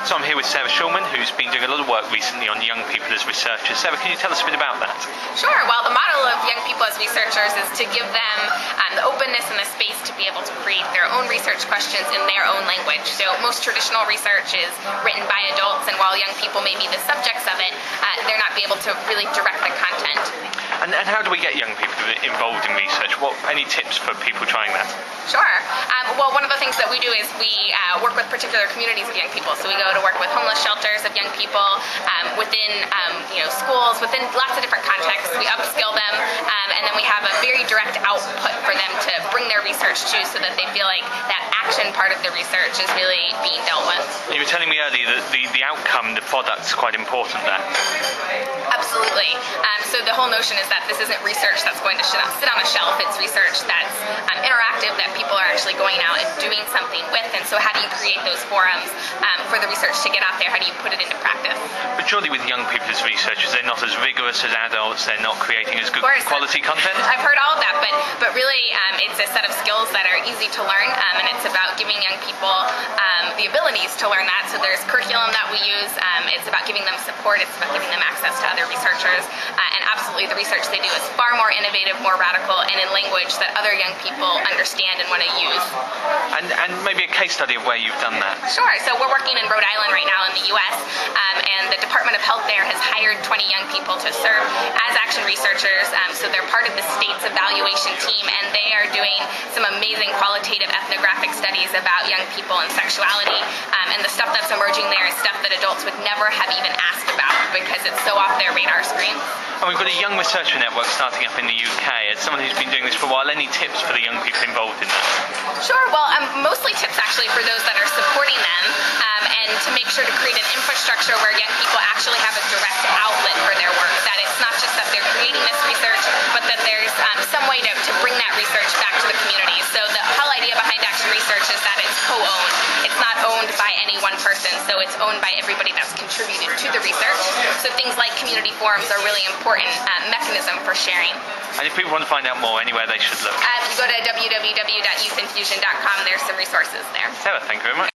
So I'm here with Sarah Schulman, who's been doing a lot of work recently on young people as researchers. Sarah, can you tell us a bit about that? Sure. Well, the model of young people as researchers is to give them the openness and the space to be able to create their own research questions in their own language. So most traditional research is written by adults, and while young people may be the subjects of it, they're not be able to really direct the content. And how do we get young people involved in research? Any tips for people trying that? Sure. Well, one of the things that we do is we work with particular communities of young people. So we go to work with homeless shelters of young people, within schools, within lots of different contexts. We upskill them, and then we have a very direct output for them to bring their research to, so that they feel like that action part of the research is really being dealt with. You were telling me earlier that the outcome, the product's quite important there. Absolutely. So the whole notion is that this isn't research that's going to sit on a shelf. It's research that's interactive, that people are actually going out and doing something with. And so how do you create those forums for the research to get out there? How do you put it into practice? But surely with young people as researchers, they're not as rigorous as adults. They're not creating as good quality content. I've heard all of that, but really it's a set of skills that are easy to learn, and it's about giving young people the abilities to learn that. So there's curriculum that we use. It's about giving them support. It's about giving them access to other researchers. And absolutely, the research they do is far more innovative, more radical, and in language that other young people understand and want to use. And maybe a case study of where you've done that. Sure. So we're working in Rhode Island right now in the U.S., and the Department of Health there has hired 20 young people to serve as action researchers. So they're part of the state's evaluation team, and they are doing some amazing qualitative ethnographic studies about young people and sexuality. And the stuff that's emerging there is stuff that adults would never have even asked about, because it's so off their radar screen. And we've got a young researcher network starting up in the UK. As someone who's been doing this for a while, any tips for the young people involved in that? Sure. Well, mostly tips actually for those that are supporting them, and to make sure to create an infrastructure where young people actually have a direct outlet for their work. That it's not just that they're creating this research, but that there's some way to bring that research back to the community. So the whole idea behind action research is that it's co-owned. It's not owned by any one person, so it's owned by everybody that's contributed to the research. So things like community forums are really important mechanism for sharing. And if people want to find out more, anywhere they should look? If you go to www.youthinfusion.com, there's some resources there. Sarah, thank you very much.